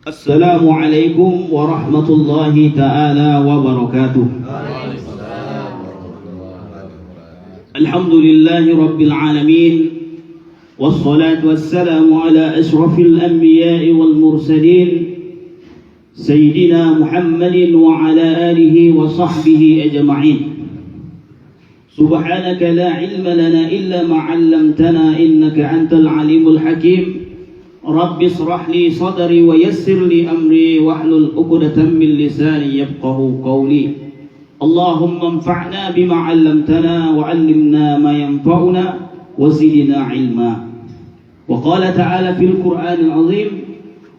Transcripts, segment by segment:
Assalamualaikum warahmatullahi ta'ala wabarakatuh. Alhamdulillahi rabbil alamin. Wassalatu wassalamu ala ashrafil anbiya'i wal mursalin Sayyidina Muhammadin wa ala alihi wa sahbihi ajma'in. Subhanaka la ilma lana illa ma 'allamtana innaka antal alimul hakim. Rabbi israh li sadri wa yassir li amri wahlul 'uqdatam min lisani yafqahu qawli. Allahumma anfa'na bima 'allamtana wa 'allimna ma yanfa'una wa zidna 'ilma. Wa qala ta'ala fil Qur'anil 'azim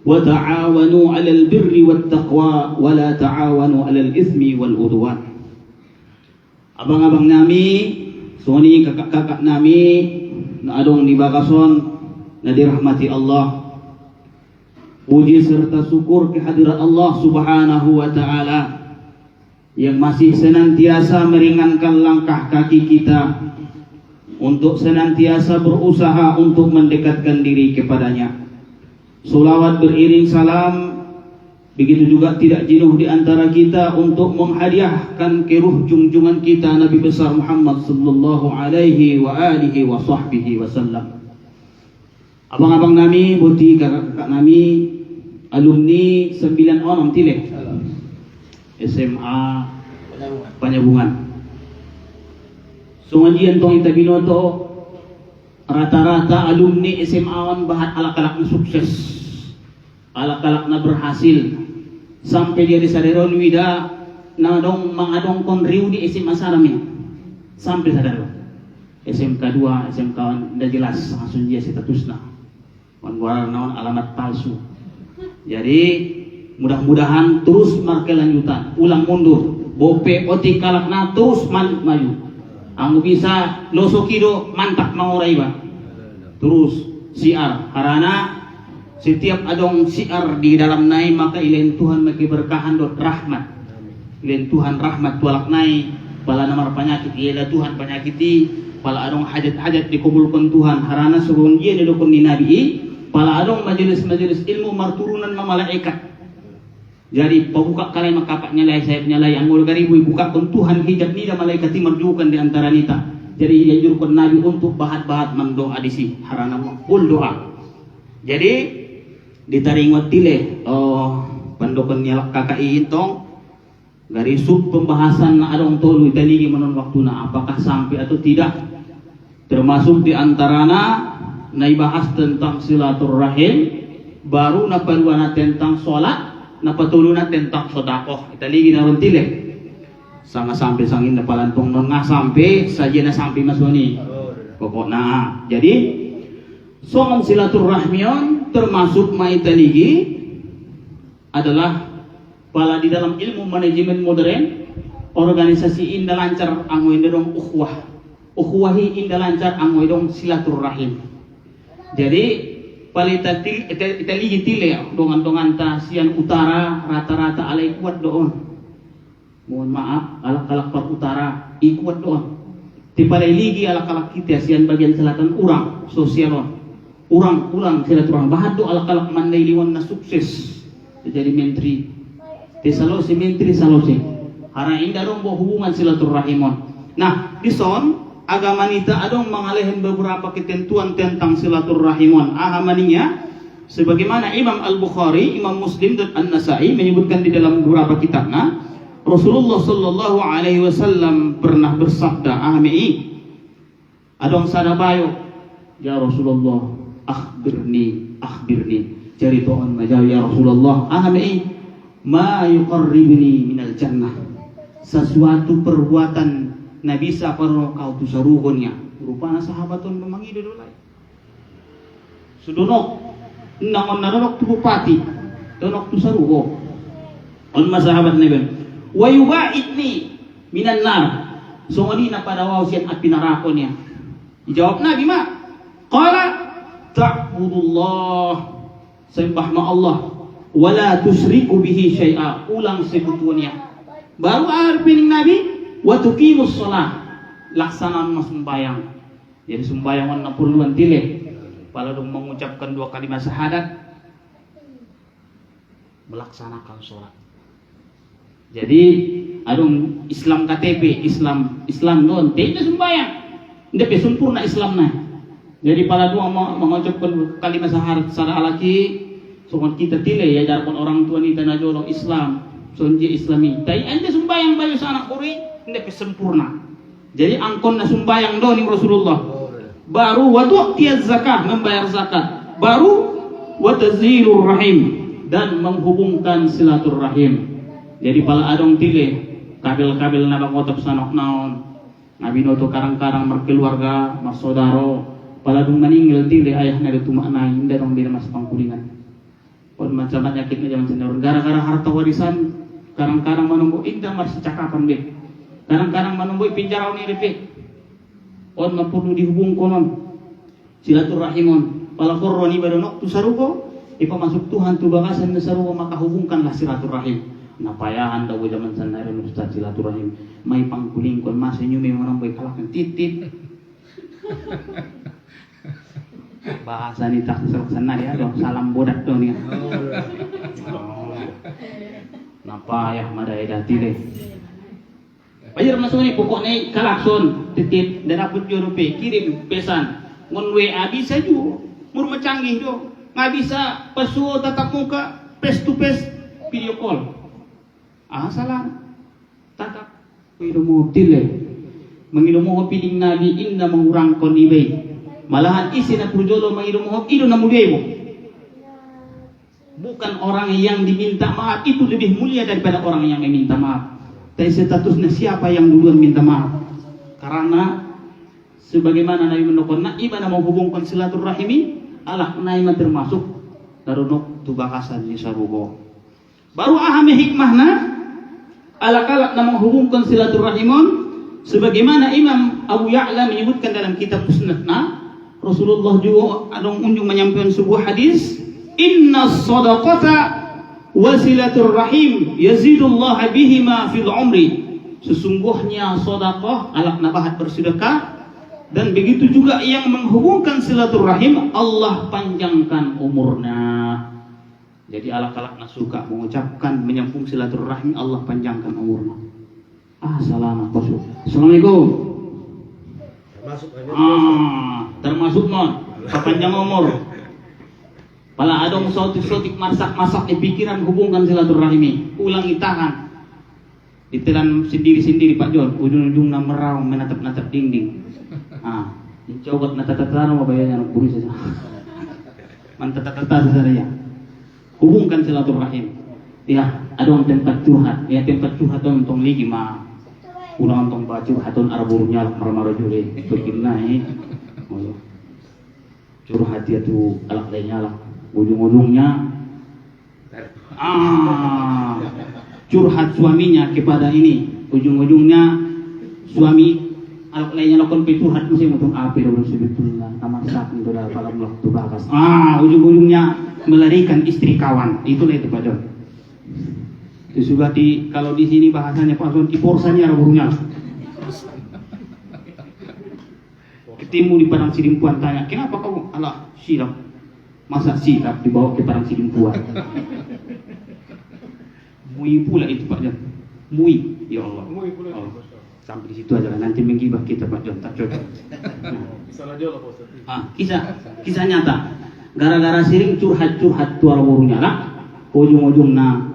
wa ta'awanu 'alal birri wat taqwa wa la ta'awanu 'alal itsmi wal 'udwan. Abang-abang nami, soni kakak-kakak nami na adong di Bakason na dirahmati Allah. Puji serta syukur kehadirat Allah Subhanahu wa ta'ala yang masih senantiasa meringankan langkah kaki kita untuk senantiasa berusaha untuk mendekatkan diri kepadanya. Salawat beriring salam, begitu juga tidak jenuh di antara kita untuk menghadiahkan ke ruh junjungan kita Nabi besar Muhammad sallallahu alaihi wa alihi wa sahbihi wasallam. Abang-abang nami, buti kakak-kakak nami, alumni 96 tileh SMA Panyabungan. Sungajian tong ita binoto rata-rata alumni SMA on bahat alak-alak na sukses, alak-alak na berhasil, sampai dia disaderon wida na dong mangadong konriu di SMA sarami sampai sadaro SMK 2 SMK 1 nda jelas langsung dia statusna warna naon alamat palsu. Jadi mudah-mudahan terus markelanjutan, ulang mundur, bope oti kalakna terus maju. Anggu bisa losokido mantap mangurai ba. Terus siar harana setiap adong siar di dalam nai maka ilain Tuhan maki berkahan dot rahmat. Ilain Tuhan rahmat tualak nai pala namar penyakit ialah Tuhan penyakiti pala adong hajat-hajat dikabulkan Tuhan harana suruh dia didukun di nabi pala adong majelis-majelis ilmu marturunan malaikat. Jadi pabuka kalai makapak nyalai sayap nyalai angul garibu buka kun Tuhan hijab nida malaikat marjukan di antara nita. Jadi dianjurkan nabi untuk bahat-bahat mendoa disi harana makbul doa. Jadi ditaringot tile pandokan nyalak kakak intong dari sub pembahasan na adong tolu italigi menon waktuna apakah sampai atau tidak, termasuk di antarana naibahas tentang silaturrahim, baru napaluana tentang sholat, napatuluna tentang sodakoh. Italigi na runtile sama sampai sangin napalantong non nga sampai saja na sampai masoni pokoknya. Jadi soal silaturrahmion termasuk maitaligi adalah pala di dalam ilmu manajemen modern organisasi indah lancar angoy dong ukhuwahi indah lancar angoy dong silaturrahim. Jadi palita italigi tile dongan-dongan tasian utara rata-rata alai kuat doon. Mohon maaf alak-alak par utara ikuat doon. Tipalai ligi alak-alak kita sian bagian selatan urang sosialon. Urang silaturahim bahat do alak-alak mandai liwan na sukses jadi menteri. Tesalose menteri salose. Hara indah dong hubungan silaturahimon. Nah, di son agama nita adong mengalehin beberapa ketentuan tentang silaturrahimon ahamaninya sebagaimana Imam Al-Bukhari, Imam Muslim dan An-Nasai menyebutkan di dalam beberapa kitabnya. Rasulullah sallallahu alaihi wasallam pernah bersabda ahmi adong sadabayo ya Rasulullah akhbirni cari to'on majal ya Rasulullah ahmi ma yuqarribni minal jannah, sesuatu perbuatan na bisa parno kau tu sarugonnya rupana sahabaton memangido dolay sudunok nangon nanok tu bupati donok tu sarugo on masahabat nabi wa yubaidni minan nar songoni na padawaw sian api narakonnya. Dijawab nabi ma qala ta'budullah sembah ma Allah wala tusyriku bihi syai'a ulang sekutunya. Baru arpining nabi wa tuqimus shalah laksanaan mas sembayang. Jadi sembayangan 60-an tile. Kalau dong mengucapkan 2 kalimat syahadat melaksanakan sholat. Jadi adong Islam KTP, Islam don tidak sembahyang, tidak sempurna Islamnya. Jadi pala dua mengucapkan kalimat sahara alaki, soal kita tile ya jargon orang tua ni tanah jolong Islam, sonji Islami. Tapi anda sembahyang bayu anak kuri, tidak sempurna. Jadi angkon na sembahyang don ni Rasulullah. Baru waktu tiaz zakat membayar zakat, baru watazilur rahim dan menghubungkan silaturahim. Jadi pala adong tile kabel-kabel na bangotok sanok naon, nabi noto karang-karang berkeluarga, masodaro, pala dung meninggal tile ayah na tumak nain, darong bila mas pangkulingan. Pon macam penyakitnya zaman senior, gara-gara harta warisan, karang-karang menunggu indah masih cakapan deh. Karang-karang menunggu pinjarau ni repek. On perlu dihubung konon silaturahimon. Pala koroni badanok tu saruko, ipa masuk Tuhan tu bagasan na saruko maka hubungkanlah silaturahim. Napayahan daw zaman sanarin Ustaz silaturahim may pangkuling kon masih nyumi orang boy kalakan titit. Bahasa ni tak serok sanari ado salam bodak do ni. Napayah madai dati deh. Bayar masuk ni pokoknya kalakson titit dan dapat rupiah kirim pesan ngon WA bisa ju mur macanggih do nggak bisa pesuo tatap muka face to face video call. Salah tatap irumo tile mengirumo piding nabi inna mengurangkan ibay malahan isi na purjolo mengirumo ido na muliayo. Bukan orang yang diminta maaf itu lebih mulia daripada orang yang meminta maaf. Tapi statusnya siapa yang duluan minta maaf? Karena sebagaimana Nabi menukon na ibadah menghubungkan silaturahimi Allah naima termasuk darunok tubakasan di sarugo. Baru ahame hikmahna alak-alak na menghubungkan silaturahimon sebagaimana Imam Abu Ya'la menyebutkan dalam kitab Musnadna. Rasulullah juga adong unjung menyampaikan sebuah hadis, inna sadaqata wa silaturrahim yazidullah bihima fil umri. Sesungguhnya sedekah alak nabahat bersedekah dan begitu juga yang menghubungkan silaturahim Allah panjangkan umurnya. Jadi alak-alak nak suka mengucapkan menyambung silaturahmi Allah panjangkan umurnya. Assalamualaikum. Assalamualaikum. Termasuk non panjang umur. Pala adong sotik-sotik masak-masak di pikiran hubungkan silaturahmi. Ulangi tahan. Ditelan sendiri-sendiri Pak John. Ujung-ujung na merau menatap-natap dinding. Coba natap-natap mau bayarnya anak buru saja. Mantap-tatap saja ya. Hubungkan silaturahim. Ya, ada orang tempat curhat. Ya, tempat curhat untuk lagi mah. Ulang untuk baca curhatun arburunya marah-marah jule. Bikin naik. Curhat dia tuh alak lainnya lah. Ujung-ujungnya curhat suaminya kepada ini. Ujung-ujungnya suami alak lainnya lakukan curhat musim untuk apa dulu sebetulnya. Kamar sak itu dah kalau waktu bakas. Ujung-ujungnya melarikan istri kawan, itulah itu Pak John. Itu juga kalau di sini bahasanya Pak John, iporsanya arburunya. Ketemu di padang sidimpuan tanya, kenapa kamu alah silap? Masa silap dibawa ke padang sidimpuan? Mui pula itu Pak John. Mui, ya Allah. Mui pula. Oh. Sampai di situ aja lah. Nanti menggibah kita Pak John, tak cocok. Kisah nyata. Gara-gara sering curhat-curhat tuara burunya lah, ujung-ujungnya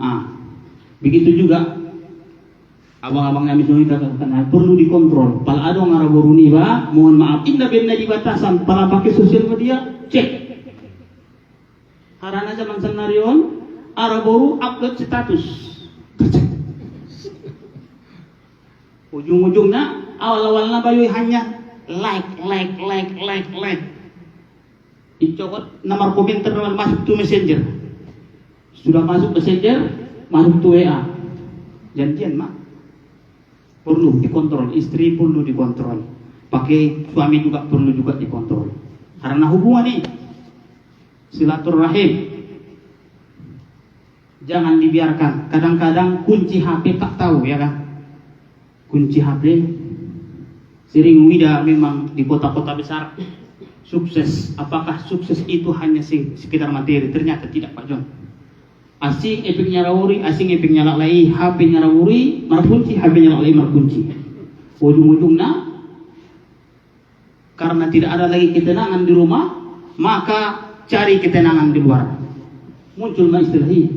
begitu juga abang-abangnya misalnya katakan perlu dikontrol. Pal ada ngara buruni ba, mohon maaf indah benar di batasan. Pala pakai sosial media cek. Karena zaman senarion Araboru upload status. Ujung-ujungnya awal-awalnya bayu hanya like. Dicokot nomor komentar masuk to messenger. Sudah masuk messenger, masuk to WA. Janjian mak. Perlu dikontrol, istri perlu dikontrol. Pakai suami juga perlu juga dikontrol. Karena hubungan ini silaturahim jangan dibiarkan. Kadang-kadang kunci HP tak tahu ya kan. Kunci HP sering wida memang di kota-kota besar sukses. Apakah sukses itu hanya sekedar materi? Ternyata tidak Pak John. Asing epiknya rawuri, asing epiknya laklai, HP-nya rawuri, markunci, HP-nya laklai markunci. Ujung-ujungnya karena tidak ada lagi ketenangan di rumah, maka cari ketenangan di luar. Muncul istilah ini,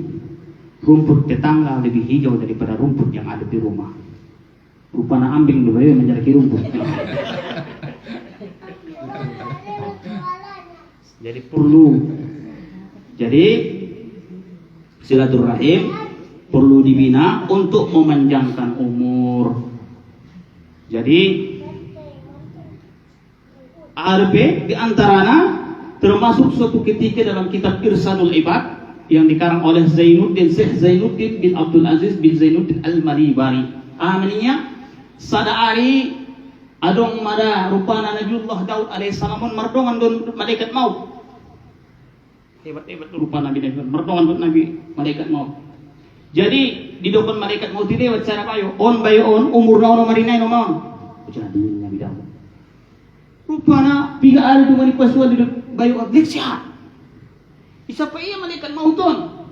rumput tetangga lebih hijau daripada rumput yang ada di rumah. Rupana ambing dulu ya mencari rumput. Jadi perlu. Jadi silaturahim perlu dibina untuk memanjangkan umur. Jadi ARP diantaranya termasuk suatu ketika dalam kitab Irsanul Ibad yang dikarang oleh Syekh Zainuddin bin Abdul Aziz bin Zainuddin Al-Malibari. Amaninya sadaari adong mada rupana Nabiullah Daud alaihissalam mardongan don malaikat maut. Hebat-hebat rupa Nabi mardongan don Nabi malaikat maut. Jadi di depan malaikat maut ini lewat cara bayo on umur naon marinay no maon. Ucap Nabi Daud. Rupana piga ari dumani pasuan di bayo aglik sihat. Isa pa iya malaikat mauton.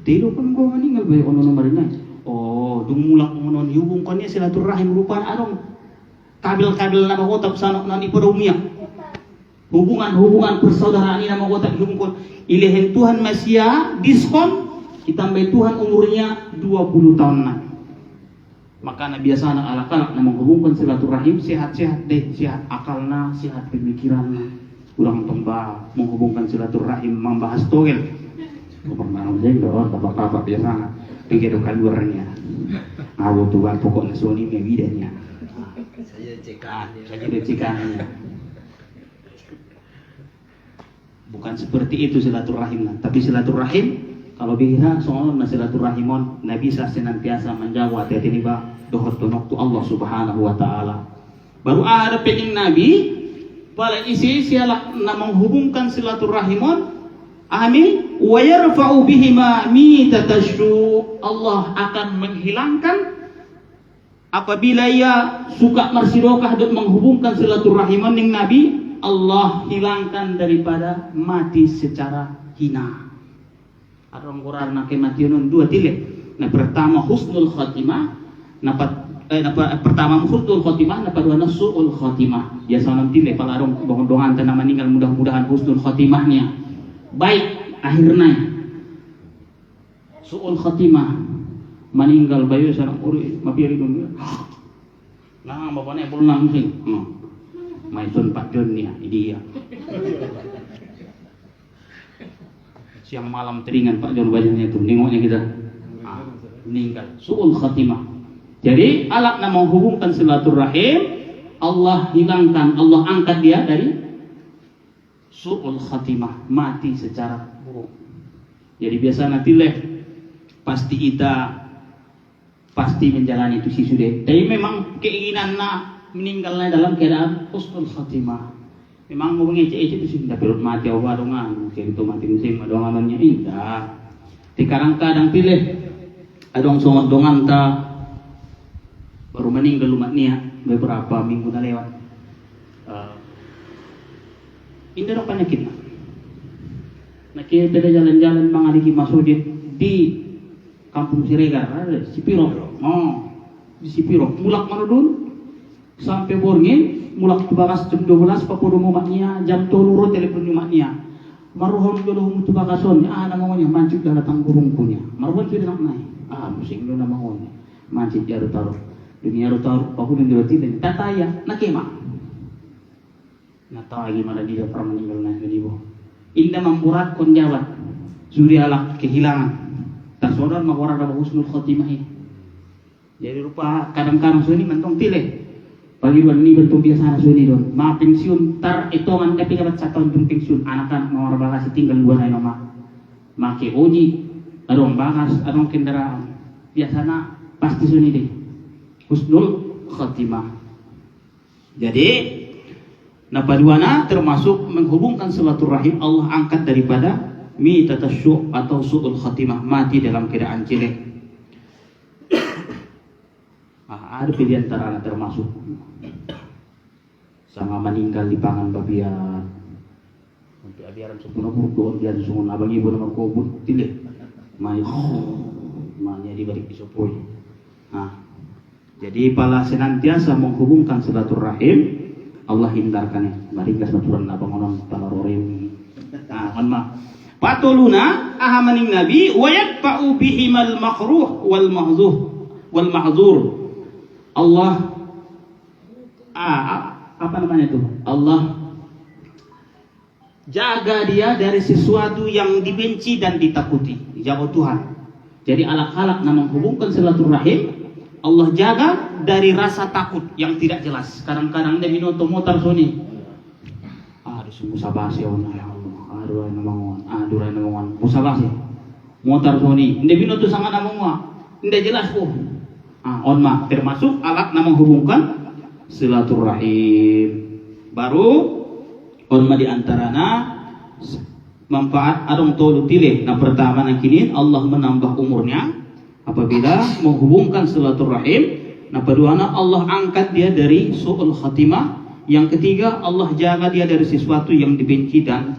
Tilo kan ko maninggal bayo ono marinay. Oh, dumulak ngonon hubung kanya silaturahim rupaan anong kabil-kabil na makotab sanok na iparumiyak. Hubungan persaudaraan ini na makotab hubung kon ilehen Tuhan masya diskon ditambah Tuhan umurnya 20 tahun na. Maka na biasa na alak-alak na menghubungkan silaturahim sehat-sehat deh, sehat akalna, sehat pemikiranna. Ulang tomba menghubungkan silaturahim membahas togel. Pernah saya doon tabak-tabak biasa penggedokan luarnya. Aku tuan pokoknya Sony bidanya. Saya cekannya. Bukan seperti itu silaturahim, tapi silaturahim kalau biha soalnya silaturahimon Nabi senantiasa menjaga hati-hati ba dohot donok tu Allah Subhanahu wa taala. Baru ada pengen Nabi pada isi sialak na menghubungkan silaturahimon. Amin. Wa yarfa'u bihima mitatasyu. Allah akan menghilangkan apabila ia suka marsidokah dan menghubungkan silaturahimon dengan Nabi, Allah hilangkan daripada mati secara hina. Ada orang Quran nak kematian dua tilik. Nah pertama husnul khatimah, pertama husnul khatimah, dua suul khatimah. Ya salam tilik kalau orang doang tanah meninggal mudah-mudahan husnul khatimahnya baik akhirnya. Suul khatimah meninggal bayu sareng uri mapiri dunia. Nah bapaknya pulang sih. Maisun Pak Dunia dia. Siang malam teringan Pak Jon wajahnya itu nengoknya kita. Meninggal. Suul khatimah. Jadi alat nama menghubungkan silaturahim Allah hilangkan, Allah angkat dia dari suul khatimah, mati secara buruk. Jadi biasa nanti pasti menjalani itu si sudah. Tapi memang keinginan meninggalnya dalam keadaan husnul khatimah. Memang mau ngece-ngece itu sih tapi mati awalungan, kayak itu mati musim doangannya indah. Di kadang-kadang pilih adong songot dongan ta baru meninggal umatnya beberapa minggu dah lewat. Indah dong penyakit. Nah kita jalan-jalan mengaliki masjid di Kampung Siregar, ada Sipiro. Di Sipiro, mulak mana dulu sampai Borngin, mulak tubakas jam 12 papodo umatnya, jam 3 telepon umatnya. Maruhon dulu tubakason, namanya mancik dah datang burungkunya. Maruhon sudah nak naik. Pusing dulu namanya. Mancik jaru taruh. Dunia taruh, aku dan dua tidak. Tataya, nakema. Nata gimana dia pernah meninggal naik di bawah. Indah membuat konjawat Zurialak kehilangan tak saudara mawara dalam husnul khotimah ini. Jadi rupa kadang-kadang suni mentong pilih bagi dua ini bentuk biasa suni don ma pensiun tar itu kan tapi dapat 1 tahun pensiun anak-anak mawara bagas tinggal dua naik nama make oji adong bagas adong kendaraan biasanya pasti suni deh husnul khotimah. Jadi napaduana termasuk menghubungkan silaturahim Allah angkat daripada mitatasyu atau suul khatimah mati dalam keadaan jelek. Ada pilihan antara termasuk sama meninggal di pangan babian untuk abiaran sepuluh buruk biar sungun abang ibu nomor kubut tilih Manya di balik pisopoi. Nah, jadi pala senantiasa menghubungkan silaturahim, Allah hindarkan bari kasaturan abangonon pala rorewi. Nah, on mah. Patuluna ahamaning nabi wa yadfa'u bihimal makruh wal mahzur. Allah apa namanya itu? Allah jaga dia dari sesuatu yang dibenci dan ditakuti. Jaga Tuhan. Jadi alak-alak yang menghubungkan silaturahim, Allah jaga dari rasa takut yang tidak jelas. Kadang-kadang dia binoto motor soni. Sungguh sabasi ya Allah. Aduh namangon. Musabasi. Motor soni. Dia binoto sangat namangon. Tidak jelas kok. Onma termasuk alat yang menghubungkan silaturahim. Baru onma diantarana manfaat adong tolu tilih. Nah pertama nak kini Allah menambah umurnya apabila menghubungkan silaturahim. Nah kedua Allah angkat dia dari su'ul khatimah. Yang ketiga Allah jaga dia dari sesuatu yang dibenci dan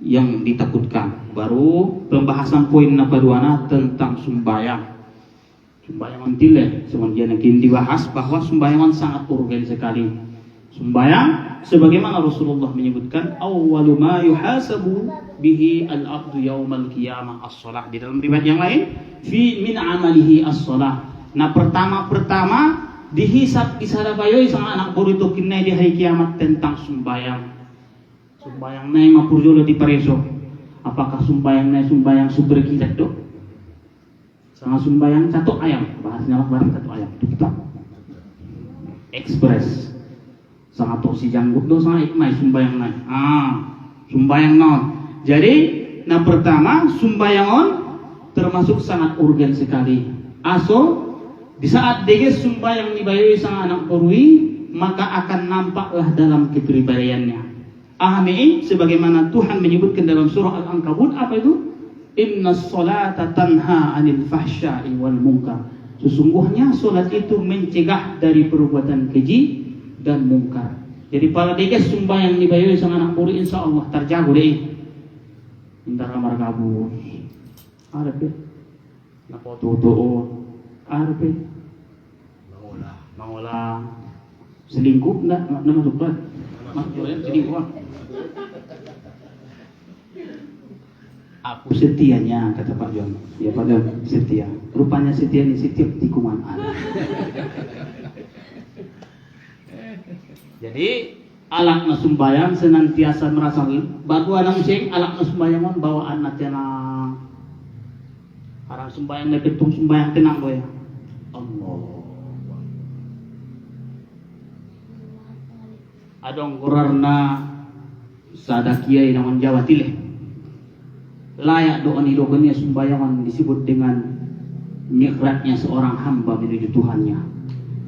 yang ditakutkan. Baru pembahasan poin na kedua tentang sembahyang. Sembayangan tilih semuanya yang dibahas bahwa sembayangan sangat urgen sekali. Sembayang sebagaimana Rasulullah menyebutkan awwalu ma yuhasabu bihi al-abdu yaumal qiyamah as-shalah. Di dalam riwayat yang lain min amalihi as-shalah. Nah pertama dihisab isadabayoy sang anak burito kinay di hari kiamat tentang sembayang. Sembayang na yung mapurjolo di pareso. Apakah sembayang na sembayang super kilat do? Sama sembayang satu ayam, bahasnya barang satu ayam itu kita express sangat tosi janggut do sangat ikmai sembayang naik sembayang non. Jadi nah pertama sembayangon termasuk sangat urgen sekali. Aso di saat deges sembayang dibayoi sang anak porui maka akan nampaklah dalam kepribadiannya. Amin. Sebagaimana Tuhan menyebutkan dalam surah Al-Ankabut apa itu? Inna sholata tanha anil fahsya'i wal munkar. Sesungguhnya solat itu mencegah dari perbuatan keji dan mungkar. Jadi para deges sembahyang dibayoi sang anak puri insya Allah terjago deh. Intara markabus. Arep napa tutuo. Arep Mangola selingkuh enggak nama suka. Selingkuh. Aku setianya kata Pak Jon. Ya pada setia. Rupanya setia ini setiap tikungan ada. Jadi alak na sumbayang senantiasa merasa baru anang sing alak na sumbayangon bawaan natena. Arang sumbayang na betung sumbayang tenang doya. Allah. Adong gorarna sadakiai naman Jawa tileh. Layak doa ni doanya sumbayangan disebut dengan nikratnya seorang hamba menuju Tuhannya.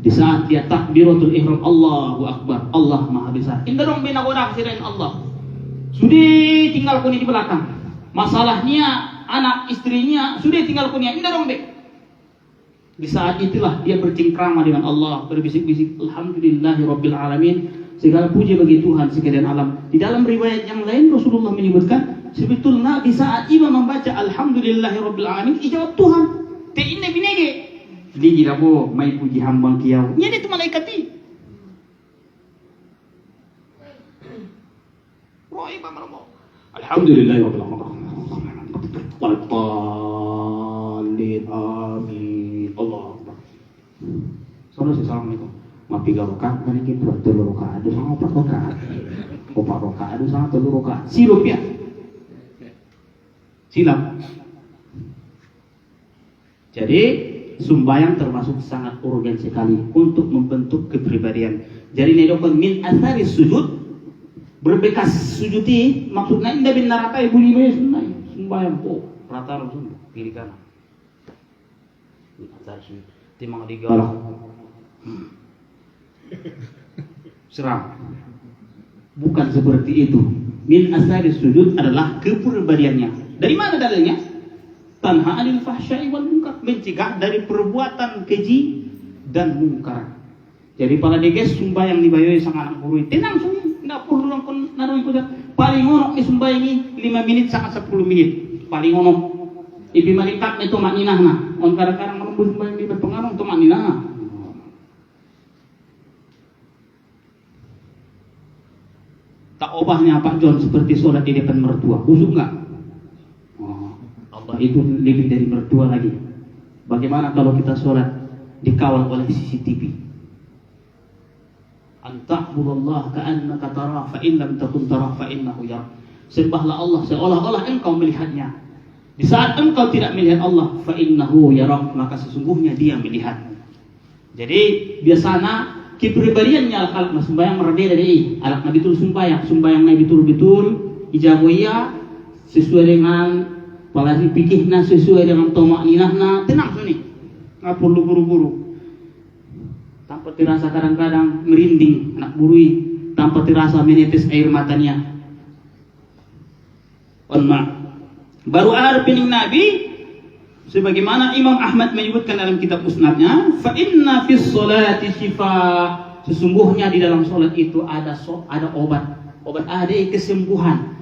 Di saat dia takbiratul ihram Allahu Akbar, Allah Maha Besar. Indah dong binagoda kesirain Allah. Sudah tinggal kuni di belakang. Masalahnya anak istrinya sudah tinggal kuni. Indah dong be. Di saat itulah dia bercengkrama dengan Allah, berbisik-bisik Alhamdulillahirabbil alamin. Segala puji bagi Tuhan sekalian alam. Di dalam riwayat yang lain Rasulullah menyebutkan sebetulnya di saat imam membaca Alhamdulillahirabbil alamin ijawab Tuhan. Te inne binege. Di jirabo mai puji hambang kiau. Nya itu malaikat ti. Roi pamarmo. Alhamdulillahirabbil alamin. Walqalin amin. Allah Akbar. Assalamualaikum. Mapiga rokaat kan gitu, telur rokaat, ada sama 4 rokaat, 4 rokaat, ada sama 3 rokaat, sirup ya, silap. Jadi sumbayang termasuk sangat urgen sekali untuk membentuk kepribadian. Jadi nedokon min athari sujud berbekas sujudi maksudnya indah bin naratai bunyi sunai sumbayang rata langsung kiri kanan. Min athari sujud timang digalah. Seram. Bukan seperti itu. Min asari sujud adalah kepribadiannya. Dari mana dalilnya? Tanha anil fahsya'i wal munkar, mencegah dari perbuatan keji dan mungkar. Jadi para deges sumbayang dibayoi sang anak guru tenang sunyi, enggak perlu langkon narong kuda. Paling onok ni sumbayang ini 5 menit sampai 10 menit. Paling onok. ibi malikat itu makninah na. On kadang-kadang melembut sembahyang di berpengaruh untuk makninah. Tak obahnya Pak John seperti sholat di depan mertua. Khusyuk nggak? Oh, Allah itu lebih dari mertua lagi. Bagaimana kalau kita sholat dikawal oleh CCTV? Anta'budallah ka'annaka tarah fa in lam takun tarah fa innahu yara. Sembahlah Allah seolah-olah engkau melihatnya. Di saat engkau tidak melihat Allah, fa innahu yarak, maka sesungguhnya Dia melihat. Jadi biasanya kepribadiannya alak sembahyang merbeda dari alak nabi betul sembahyang nabi betul ijabahnya sesuai dengan palasi pikirna, sesuai dengan tomak ninahna, tenang sini, nggak perlu buru-buru, tanpa terasa kadang-kadang merinding anak burui, tanpa terasa menetes air matanya. Baru ada pening Nabi, sebagaimana Imam Ahmad menyebutkan dalam kitab musnadnya, fa inna fis sholati shifa, sesungguhnya di dalam sholat itu ada obat ada kesembuhan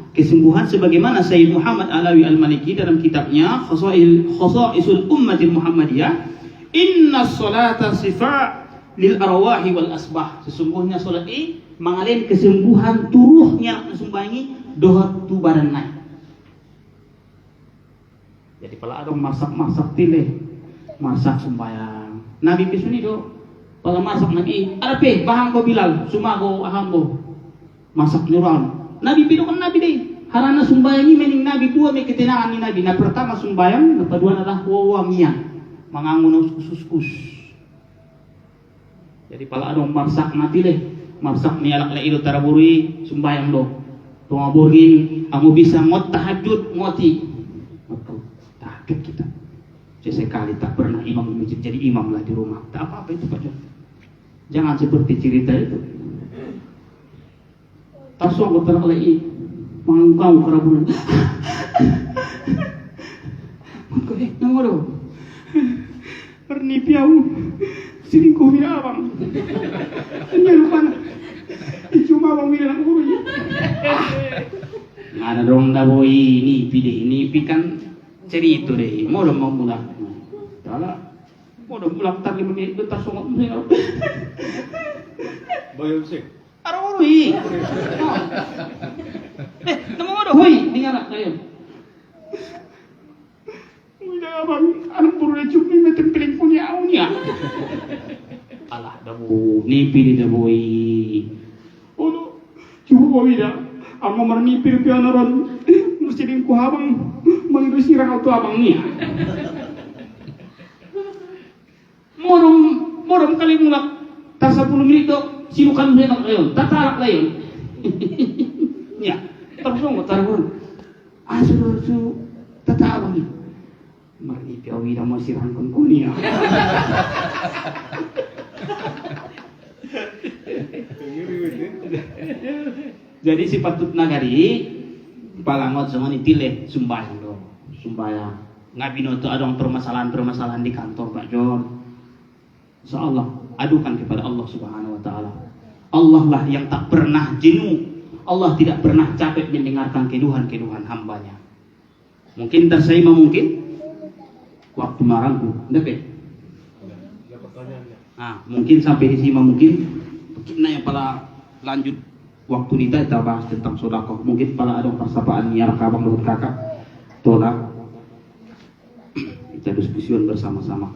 sebagaimana Sayyid Muhammad Alawi Al-Maliki dalam kitabnya Khasa'isul Ummatil Muhammadiyah, inna sholata shifa lil arwahi wal asbah, sesungguhnya sholat ini mengalami kesembuhan turuhnya sumbangi doa tu badan naik. Jadi kalau ada masak tile, masak sembahyang. Nabi pisuni do, kalau masak Nabi, ada pe, bahang ko bilal, sumago ahambo, masak nyuram. Nabi pido kan Nabi deh, harana sembahyang ini mening Nabi dua me ketenangan ni Nabi. Nah pertama sembahyang, nah kedua adalah wawa mia, mangangun kus. Jadi kalau ada masak nanti deh, masak ni alak laido taraburi sembahyang do, tuaburin, kamu bisa ngot tahajud ngoti. Tahajud kita sesekali tak pernah imam di masjid, jadi imam lah di rumah, tak apa-apa itu Pak John. Jangan seperti cerita itu tasong betul oleh mangkau kerabunan mangkau namoro pernipiau siringku bila abang hanya lupa cuma abang bila nak guru ada dong dah boy nipi kan cerita deh, mau dong mau mulak, kalau mau dong mulak tak 5 menit itu tak songok mesti kalau, Boy sih, arah hui, nama ada hui, dengar tak saya? Mula abang, anak buru cumi macam piling punya awnya, alah dah bu, nipi dah boy, oh, cuba boy dah, amo mernipi pianoron. Mesti ku abang mengiru sirang auto abang ni. Morom kali mulak tak 10 menit tu silukan saya nak layon, tak tarak layon. Ya, terus ngomong taruh. Asu tata abang ni. Mari piawi dah mau sirang kon kunia. Jadi si patut nagari palangot sama ni pilih sembahyang do, sembahyang. Ngabino tu ada permasalahan di kantor Pak John. Insyaallah adukan kepada Allah Subhanahu wa taala. Allah lah yang tak pernah jenuh. Allah tidak pernah capek mendengarkan keluhan hambanya. Mungkin tersaima mungkin waktu marangku, dapat. Mungkin sampai di sini mungkin kita yang pada lanjut waktu kita bahas tentang sedekah. Mungkin pada ada persapaan niar kabang menurut kakak tolak kita diskusikan bersama-sama.